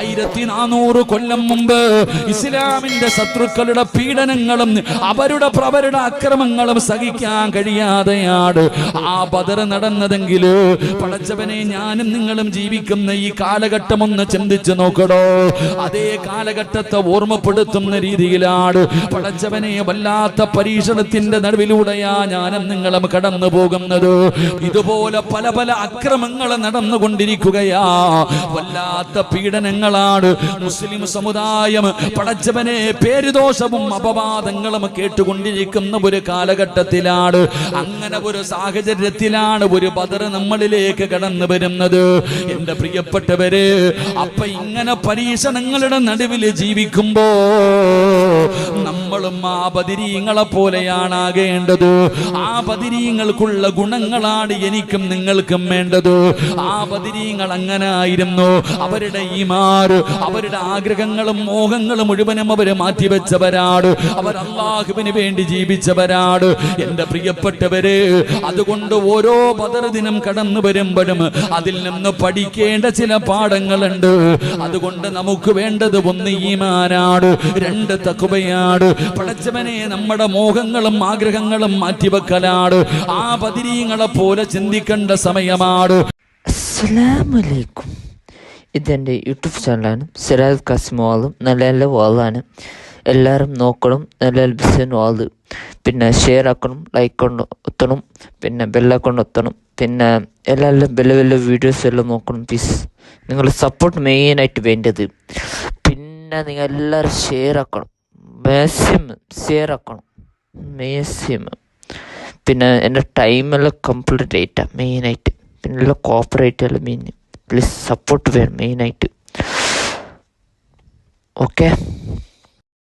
1400 കൊല്ലം മുമ്പ് ഇസ്ലാമിന്റെ ശത്രുക്കളുടെ പീഡനങ്ങളും അവരുടെ അക്രമങ്ങളും സഹിക്കാൻ കഴിയാതെയാണ് ആ ബദർ നടന്നതെങ്കിൽ പടച്ചവനെ ഞാനും നിങ്ങളും ജീവിക്കുന്ന ഈ കാലഘട്ടം ഒന്ന് ചിന്തിച്ചു നോക്കടോ. അതേ കാലഘട്ടത്തെ ഓർമ്മപ്പെടുത്തുന്ന രീതിയിലാണ് പടച്ചവനെ വല്ലാത്ത പരീക്ഷണത്തിന്റെ നടുവിലൂടെയാ ഞാനും നിങ്ങളും കടന്നു പോകുന്നത്. ഇതുപോലെ പല പല അക്രമങ്ങൾ നടന്നുകൊണ്ടിരിക്കുകയാ. വല്ലാത്ത പീഡനങ്ങളാണ് മുസ്ലിം സമുദായം പടച്ചവനെ പേരുദോഷവും അപവാദങ്ങളും കേട്ടുകൊണ്ടിരിക്കുന്ന ഒരു കാലഘട്ടത്തിലാണ്. അങ്ങനെ ഒരു സാഹചര്യത്തിലാണ് ഒരു ബദർ നമ്മളിലേക്ക് കടന്നു വരുന്നത്. എന്റെ പ്രിയപ്പെട്ടവരെ, അപ്പൊ ഇങ്ങനെ പരീക്ഷണങ്ങളുടെ നടുവിൽ ജീവിക്കുമ്പോ നമ്മളും ആ ബദരീങ്ങളെ പോലെയാണ് ആകേണ്ടത്. ആ ബദരീങ്ങൾക്കുള്ള ഗുണങ്ങളാണ് എനിക്കും നിങ്ങൾക്കും വേണ്ടത്. ആ ബദരീങ്ങൾ അങ്ങനെ ആയിരുന്നു. അവരുടെ ഈമാൻ, അവരുടെ ആഗ്രഹങ്ങളും മോഹങ്ങളും മുഴുവനും അവര് മാറ്റിവെച്ചവരാണ്. അവർ അല്ലാഹുവിന് വേണ്ടി ജീവിച്ചവരാണ്. എന്റെ പ്രിയപ്പെട്ടവരെ, അതുകൊണ്ട് ഓരോ ബദർ ദിനം കടന്നു വരുമ്പോഴും അതിൽ നിന്ന് പഠിക്കേണ്ട ചില പാഠങ്ങളുണ്ട്. അതുകൊണ്ട് നമുക്ക് വേണ്ടത് 1 ഈമാനാണ്, 2 തഖ്വയാണ്. പടച്ചവനെ നമ്മുടെ മോഹങ്ങളും ആഗ്രഹങ്ങളും മാറ്റിവെക്കലാണ്. ആ ബദരീങ്ങളെ പോലെ ചിന്തിക്കേണ്ട സമയമാണ്. അസ്സലാമു അലൈക്കും. ഇതെൻ്റെ യൂട്യൂബ് ചാനലാണ്. സിറാജ് ഖാസിം വാളും നല്ല നല്ല വാളാണ്. എല്ലാവരും നോക്കണം. നല്ല ബിസിൻ വാള്. പിന്നെ ഷെയർ ആക്കണം, ലൈക്ക് കൊണ്ട് ഒത്തണം, പിന്നെ ബെല്ലൈക്കൺ ഒത്തണം. പിന്നെ എല്ലാവരും വലിയ വീഡിയോസ് എല്ലാം നോക്കണം പ്ലീസ്. നിങ്ങൾ സപ്പോർട്ട് മെയിനായിട്ട് വേണ്ടത്. പിന്നെ നിങ്ങൾ എല്ലാവരും ഷെയർ ആക്കണം, മാക്സിമം ഷെയർ ആക്കണം, മാക്സിമം. പിന്നെ എൻ്റെ ടൈമെല്ലാം കംപ്ലീറ്റ് ആയിട്ടാണ് മെയിനായിട്ട്. പിന്നെ എല്ലാം കോപ്പറേറ്റ് എല്ലാം മെയിൻ. പ്ലീസ് സപ്പോർട്ട് വേണം മെയിനായിട്ട്. ഓക്കെ.